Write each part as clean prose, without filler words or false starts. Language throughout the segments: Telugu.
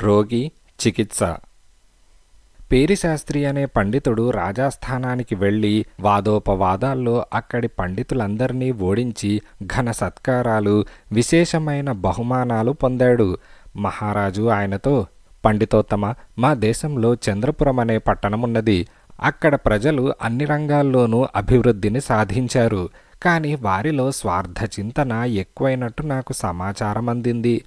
రోగి చికిత్స. పేరిశాస్త్రి అనే పండితుడు రాజాస్థానానికి వెళ్ళి వాదోపవాదాల్లో అక్కడి పండితులందర్నీ ఓడించి ఘన సత్కారాలు, విశేషమైన బహుమానాలు పొందాడు. మహారాజు ఆయనతో, పండితోత్తమ, మా దేశంలో చంద్రపురం అనే పట్టణమున్నది. అక్కడ ప్రజలు అన్ని రంగాల్లోనూ అభివృద్ధిని సాధించారు. కానీ వారిలో స్వార్థ చింతన ఎక్కువైనట్టు నాకు సమాచారం అందింది.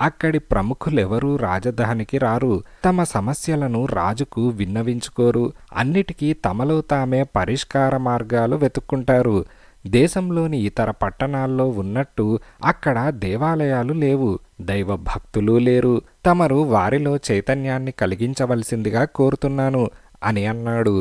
అక్కడి ప్రముఖులెవరూ రాజధానికి రారు. తమ సమస్యలను రాజుకు విన్నవించుకోరు. అన్నిటికీ తమలో తామే పరిష్కార మార్గాలు వెతుక్కుంటారు. దేశంలోని ఇతర పట్టణాల్లో ఉన్నట్టు అక్కడ దేవాలయాలు లేవు, దైవభక్తులు లేరు. తమరు వారిలో చైతన్యాన్ని కలిగించవలసిందిగా కోరుతున్నాను అని అన్నాడు.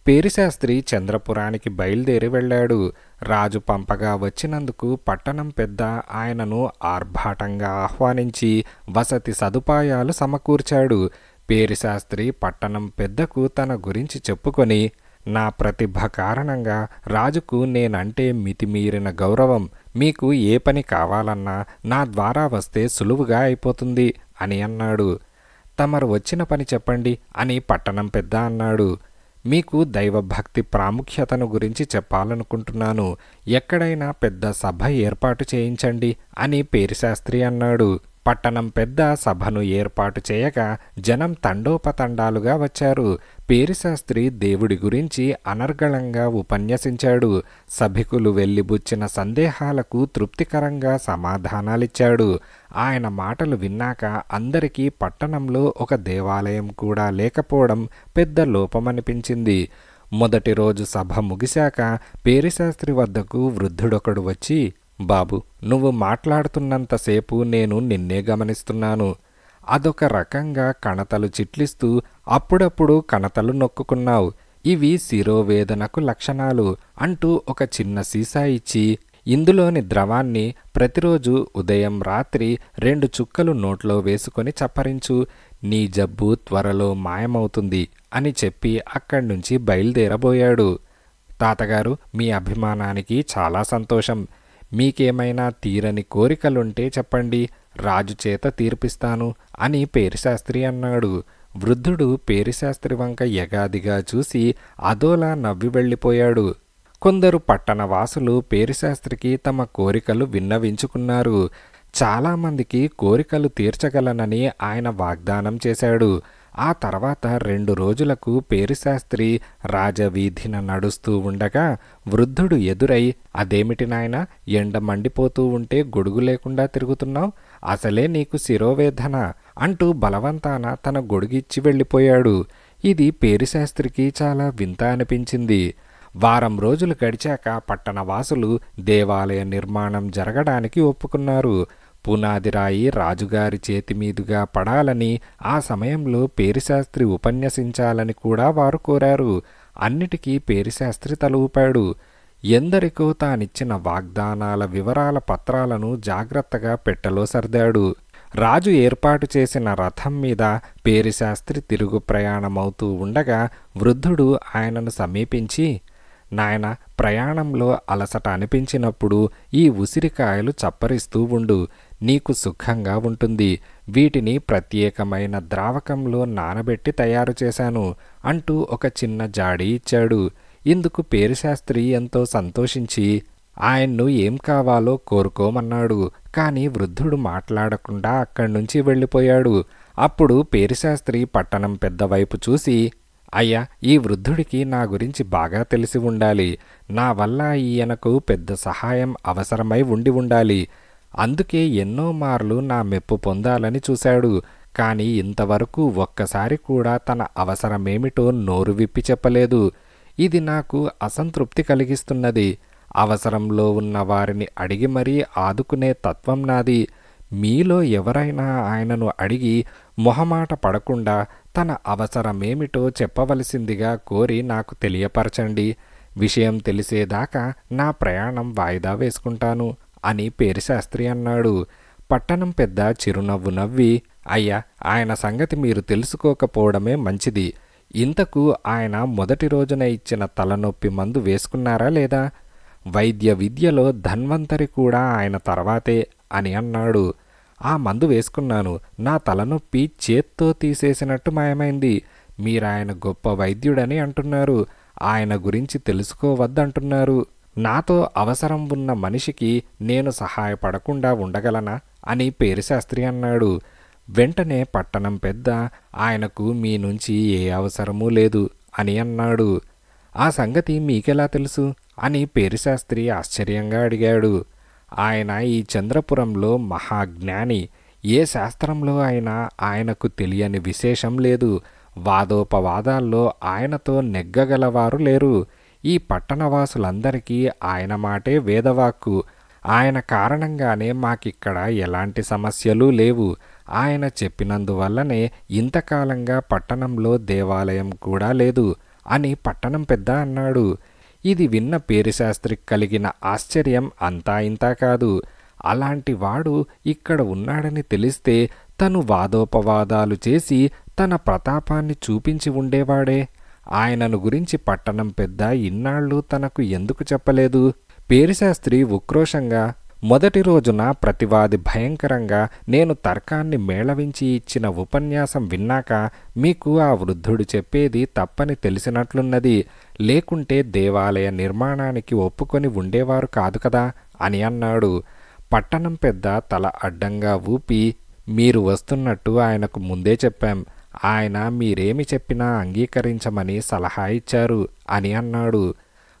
పేరిశాస్త్రి చంద్రపురానికి బయలుదేరి వెళ్ళాడు. రాజు పంపగా వచ్చినందుకు పట్టణం పెద్ద ఆయనను ఆర్భాటంగా ఆహ్వానించి వసతి సదుపాయాలు సమకూర్చాడు. పేరిశాస్త్రి పట్టణం పెద్దకు తన గురించి చెప్పుకొని, నా ప్రతిభ కారణంగా రాజుకు నేనంటే మితిమీరిన గౌరవం. మీకు ఏ పని కావాలన్నా నా ద్వారా వస్తే సులువుగా అయిపోతుంది అని అన్నాడు. తమరు వచ్చిన పని చెప్పండి అని పట్టణం పెద్ద అన్నాడు. మీకు దైవభక్తి ప్రాముఖ్యతను గురించి చెప్పాలనుకుంటున్నాను. ఎక్కడైనా పెద్ద సభ ఏర్పాటు చేయించండి అని పేరిశాస్త్రి అన్నాడు. పట్టణం పెద్ద సభను ఏర్పాటు చేయగా జనం తండోపతండాలుగా వచ్చారు. పేరిశాస్త్రి దేవుడి గురించి అనర్గళంగా ఉపన్యసించాడు. సభికులు వెళ్లిబుచ్చిన సందేహాలకు తృప్తికరంగా సమాధానాలిచ్చాడు. ఆయన మాటలు విన్నాక అందరికీ పట్టణంలో ఒక దేవాలయం కూడా లేకపోవడం పెద్ద లోపమనిపించింది. మొదటి రోజు సభ ముగిశాక పేరిశాస్త్రి వద్దకు వృద్ధుడొకడు వచ్చి, బాబు, నువ్వు మాట్లాడుతున్నంతసేపు నేను నిన్నే గమనిస్తున్నాను. అదొక రకంగా కణతలు చిట్లిస్తూ అప్పుడప్పుడు కణతలు నొక్కుకున్నావు. ఇవి శిరోవేదనకు లక్షణాలు అంటూ ఒక చిన్న సీసా ఇచ్చి, ఇందులోని ద్రవాన్ని ప్రతిరోజు ఉదయం రాత్రి 2 చుక్కలు నోట్లో వేసుకొని చప్పరించు. నీ జబ్బు త్వరలో మాయమవుతుంది అని చెప్పి అక్కడి నుంచి బయలుదేరబోయాడు. తాతగారు, మీ అభిమానానికి చాలా సంతోషం. మీకేమైనా తీరని కోరికలుంటే చెప్పండి, రాజు చేత తీర్పిస్తాను అని పేరిశాస్త్రి అన్నాడు. వృద్ధుడు పేరిశాస్త్రి వంక యగాదిగా చూసి అదోలా నవ్వి వెళ్ళిపోయాడు. కొందరు పట్టణవాసులు పేరిశాస్త్రికి తమ కోరికలు విన్నవించుకున్నారు. చాలామందికి కోరికలు తీర్చగలనని ఆయన వాగ్దానం చేశాడు. ఆ తర్వాత 2 రోజులకు పేరిశాస్త్రి రాజవీధిన నడుస్తూ ఉండగా వృద్ధుడు ఎదురై, అదేమిటి నాయనా, ఎండ మండిపోతూ ఉంటే గొడుగు లేకుండా తిరుగుతున్నావు? అసలే నీకు శిరోవేదన అంటూ బలవంతాన తన గొడుగిచ్చి వెళ్ళిపోయాడు. ఇది పేరిశాస్త్రికి చాలా వింత అనిపించింది. వారం రోజులు గడిచాక పట్టణవాసులు దేవాలయ నిర్మాణం జరగడానికి ఒప్పుకున్నారు. పునాది రాయి రాజుగారి చేతిమీదుగా పడాలని, ఆ సమయంలో పేరిశాస్త్రి ఉపన్యసించాలని కూడా వారు కోరారు. అన్నిటికీ పేరిశాస్త్రి తల ఊపాడు. ఎందరికో తానిచ్చిన వాగ్దానాల వివరాల పత్రాలను జాగ్రత్తగా పెట్టెలో సర్దాడు. రాజు ఏర్పాటు చేసిన రథం మీద పేరిశాస్త్రి తిరుగు ప్రయాణమవుతూ ఉండగా వృద్ధుడు ఆయనను సమీపించి, నాయన, ప్రయాణంలో అలసట అనిపించినప్పుడు ఈ ఉసిరికాయలు చప్పరిస్తూ ఉండు, నీకు సుఖంగా ఉంటుంది. వీటిని ప్రత్యేకమైన ద్రావకంలో నానబెట్టి తయారు చేశాను అంటూ ఒక చిన్న జాడి ఇచ్చాడు. ఇందుకు పేరిశాస్త్రి ఎంతో సంతోషించి ఆయన్ను ఏం కావాలో కోరుకోమన్నాడు. కానీ వృద్ధుడు మాట్లాడకుండా అక్కడి నుంచి వెళ్ళిపోయాడు. అప్పుడు పేరిశాస్త్రి పట్టణం పెద్ద వైపు చూసి, అయ్యా, ఈ వృద్ధుడికి నా గురించి బాగా తెలిసి ఉండాలి. నా వల్ల ఈయనకు పెద్ద సహాయం అవసరమై ఉండాలి. అందుకే ఎన్నో మార్లు నా మెప్పు పొందాలని చూశాడు. కానీ ఇంతవరకు ఒక్కసారి కూడా తన అవసరమేమిటో నోరు విప్పి చెప్పలేదు. ఇది నాకు అసంతృప్తి కలిగిస్తున్నది. అవసరంలో ఉన్న వారిని అడిగి మరీ ఆదుకునే తత్వం నాది. మీలో ఎవరైనా ఆయనను అడిగి మొహమాట పడకుండా తన అవసరమేమిటో చెప్పవలసిందిగా కోరి నాకు తెలియపరచండి. విషయం తెలిసేదాకా నా ప్రయాణం వాయిదా వేసుకుంటాను అని పేరిశాస్త్రి అన్నాడు. పట్టణం పెద్ద చిరునవ్వు నవ్వి, అయ్యా, ఆయన సంగతి మీరు తెలుసుకోకపోవడమే మంచిది. ఇంతకు ఆయన మొదటి రోజున ఇచ్చిన తలనొప్పి మందు వేసుకున్నారా లేదా? వైద్య విద్యలో ధన్వంతరి కూడా ఆయన తర్వాతే అని అన్నాడు. ఆ మందు వేసుకున్నాను. నా తలనొప్పి చేత్తో తీసేసినట్టు మాయమైంది. మీరాయన గొప్ప వైద్యుడని అంటున్నారు. ఆయన గురించి తెలుసుకోవద్దంటున్నారు. నాతో అవసరం ఉన్న మనిషికి నేను సహాయపడకుండా ఉండగలనా అని పేరిశాస్త్రి అన్నాడు. వెంటనే పట్టణం పెద్ద ఆయనకు మీ నుంచి ఏ అవసరమూ లేదు అని అన్నాడు. ఆ సంగతి మీకెలా తెలుసు అని పేరిశాస్త్రి ఆశ్చర్యంగా అడిగాడు. ఆయన ఈ చంద్రపురంలో మహాజ్ఞాని. ఏ శాస్త్రంలో అయినా ఆయనకు తెలియని విశేషం లేదు. వాదోపవాదాల్లో ఆయనతో నెగ్గగలవారు లేరు. ఈ పట్టణవాసులందరికీ ఆయన మాటే వేదవాక్కు. ఆయన కారణంగానే మాకిక్కడ ఎలాంటి సమస్యలు లేవు. ఆయన చెప్పినందువల్లనే ఇంతకాలంగా పట్టణంలో దేవాలయం కూడా లేదు అని పట్టణం పెద్ద అన్నాడు. ఇది విన్న పేరిశాస్త్రికి కలిగిన ఆశ్చర్యం అంతా ఇంతా కాదు. అలాంటి వాడు ఇక్కడ ఉన్నాడని తెలిస్తే తను వాదోపవాదాలు చేసి తన ప్రతాపాన్ని చూపించి ఉండేవాడే. ఆయనను గురించి పట్టణం పెద్ద ఇన్నాళ్ళు తనకు ఎందుకు చెప్పలేదు? పేరిశాస్త్రి ఉక్రోషంగా, మొదటి రోజున ప్రతివాది భయంకరంగా నేను తర్కాన్ని మేళవించి ఇచ్చిన ఉపన్యాసం విన్నాక మీకు ఆ వృద్ధుడు చెప్పేది తప్పని తెలిసినట్లున్నది. లేకుంటే దేవాలయ నిర్మాణానికి ఒప్పుకొని ఉండేవారు కాదు కదా అని అన్నాడు. పట్టణం పెద్ద తల అడ్డంగా ఊపి, మీరు వస్తున్నట్టు ఆయనకు ముందే చెప్పాం. ఆయన మీరేమి చెప్పినా అంగీకరించమని సలహా ఇచ్చారు అని అన్నాడు.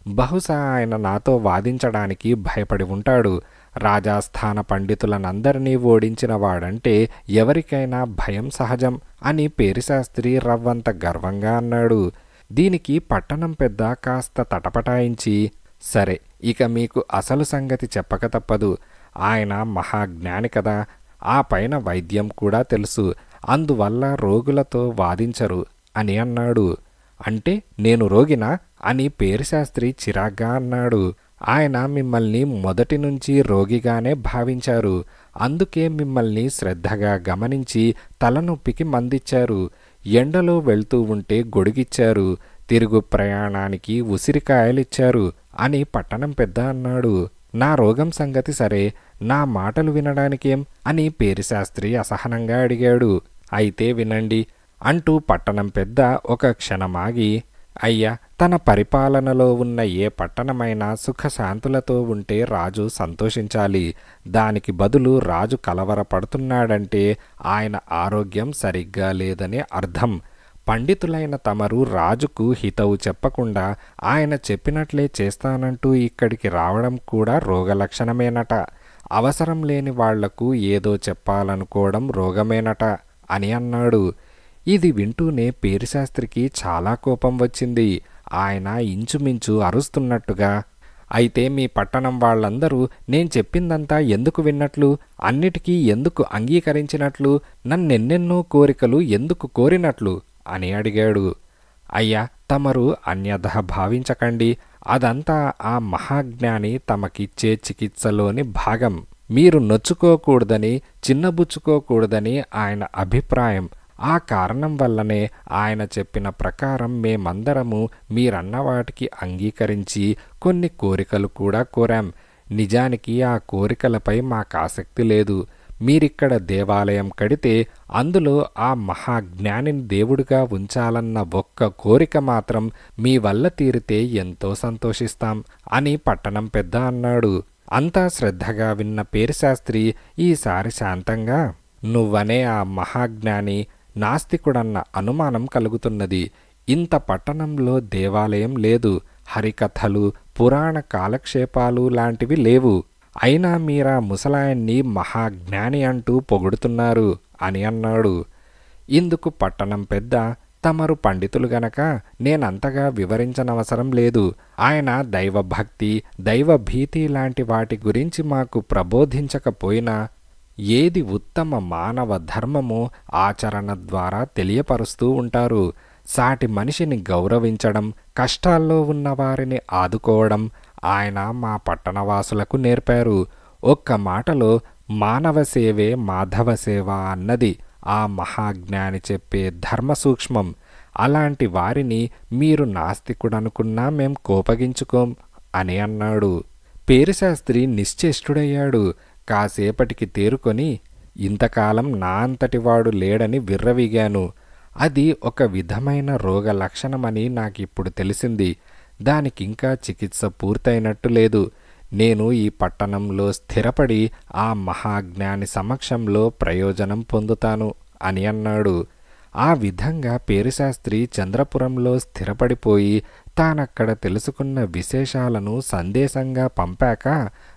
బహుశా ఆయన నాతో వాదించడానికి భయపడి ఉంటాడు. రాజాస్థాన పండితులనందరినీ ఓడించిన వాడంటే ఎవరికైనా భయం సహజం అని పేరిశాస్త్రి రవ్వంత గర్వంగా అన్నాడు. దీనికి పట్టణం పెద్ద కాస్త తటపటాయించి, సరే ఇక మీకు అసలు సంగతి చెప్పక తప్పదు. ఆయన మహాజ్ఞాని కదా, ఆ పైన వైద్యం కూడా తెలుసు. అందువల్ల రోగులతో వాదించరు అని అన్నాడు. అంటే నేను రోగినా అని పేరిశాస్త్రి చిరాగ్గా అన్నాడు. ఆయన మిమ్మల్ని మొదటి నుంచి రోగిగానే భావించారు. అందుకే మిమ్మల్ని శ్రద్ధగా గమనించి తలనొప్పికి మందిచ్చారు. ఎండలో వెళ్తూ ఉంటే గొడుగిచ్చారు. తిరుగు ప్రయాణానికి ఉసిరికాయలిచ్చారు అని పట్టణం పెద్ద అన్నాడు. నా రోగం సంగతి సరే, నా మాటలు వినడానికేం అని పేరిశాస్త్రి అసహనంగా అడిగాడు. అయితే వినండి అంటూ పట్టణం పెద్ద ఒక క్షణమాగి, అయ్యా, తన పరిపాలనలో ఉన్న ఏ పట్టణమైనా సుఖశాంతులతో ఉంటే రాజు సంతోషించాలి. దానికి బదులు రాజు కలవరపడుతున్నాడంటే ఆయన ఆరోగ్యం సరిగ్గా లేదని అర్థం. పండితులైన తమరు రాజుకు హితవు చెప్పకుండా ఆయన చెప్పినట్లే చేస్తానంటూ ఇక్కడికి రావడం కూడా రోగలక్షణమేనట. అవసరం లేని వాళ్లకు ఏదో చెప్పాలనుకోవడం రోగమేనట అని అన్నాడు. ఇది వింటూనే పేరిశాస్త్రికి చాలా కోపం వచ్చింది. ఆయన ఇంచుమించు అరుస్తున్నట్టుగా, అయితే మీ పట్టణం వాళ్ళందరూ నేను చెప్పిందంతా ఎందుకు విన్నట్లు, అన్నిటికీ ఎందుకు అంగీకరించినట్లు, నన్నెన్నెన్నో కోరికలు ఎందుకు కోరినట్లు అని అడిగాడు. అయ్యా, తమరు అన్యథ భావించకండి. అదంతా ఆ మహాజ్ఞాని తమకిచ్చే చికిత్సలోని భాగం. మీరు నొచ్చుకోకూడదని, చిన్నబుచ్చుకోకూడదని ఆయన అభిప్రాయం. ఆ కారణం వల్లనే ఆయన చెప్పిన ప్రకారం మేమందరము మీరన్న వాటికి అంగీకరించి కొన్ని కోరికలు కూడా కోరాం. నిజానికి ఆ కోరికలపై మాకు ఆసక్తి లేదు. మీరిక్కడ దేవాలయం కడితే అందులో ఆ మహాజ్ఞానిని దేవుడిగా ఉంచాలన్న ఒక్క కోరిక మాత్రం మీ వల్ల తీరితే ఎంతో సంతోషిస్తాం అని పట్టణం పెద్ద అన్నాడు. అంతా శ్రద్ధగా విన్న పేరిశాస్త్రి ఈసారి శాంతంగా, నువ్వనే ఆ మహాజ్ఞాని నాస్తికుడన్న అనుమానం కలుగుతున్నది. ఇంత పట్టణంలో దేవాలయం లేదు. హరికథలు, పురాణ కాలక్షేపాలు లాంటివి లేవు. అయినా మీరా ముసలాయన్ని మహాజ్ఞాని అంటూ పొగుడుతున్నారు అని అన్నాడు. ఇందుకు పట్టణం పెద్ద, తమరు పండితులు గనక నేనంతగా వివరించనవసరం లేదు. ఆయన దైవభక్తి, దైవభీతి లాంటి వాటి గురించి మాకు ప్రబోధించకపోయినా ఏది ఉత్తమ మానవ ధర్మమో ఆచరణ ద్వారా తెలియపరుస్తూ ఉంటారు. సాటి మనిషిని గౌరవించడం, కష్టాల్లో ఉన్న వారిని ఆదుకోవడం ఆయన మా పట్టణవాసులకు నేర్పారు. ఒక్క మాటలో మానవ సేవే మాధవ సేవ అన్నది ఆ మహాజ్ఞాని చెప్పే ధర్మ సూక్ష్మం. అలాంటి వారిని మీరు నాస్తికుడనుకున్నా మేం కోపగించుకోం అని అన్నాడు. పేరిశాస్త్రి నిశ్చేష్టుడయ్యాడు. కాసేపటికి తేరుకొని, ఇంతకాలం నా అంతటివాడు లేడని విర్రవీగాను. అది ఒక విధమైన రోగ లక్షణమని నాకిప్పుడు తెలిసింది. దానికింకా చికిత్స పూర్తయినట్టు లేదు. నేను ఈ పట్టణంలో స్థిరపడి ఆ మహాజ్ఞాని సమక్షంలో ప్రయోజనం పొందుతాను అని అన్నాడు. ఆ విధంగా పేరిశాస్త్రి చంద్రపురంలో స్థిరపడిపోయి తానక్కడ తెలుసుకున్న విశేషాలను సందేశంగా పంపాక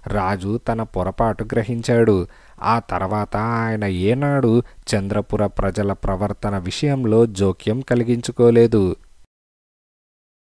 రాజు తన పొరపాటు గ్రహించాడు. ఆ తర్వాత ఆయన ఏనాడు చంద్రపుర ప్రజల ప్రవర్తన విషయంలో జోక్యం కలిగించుకోలేదు.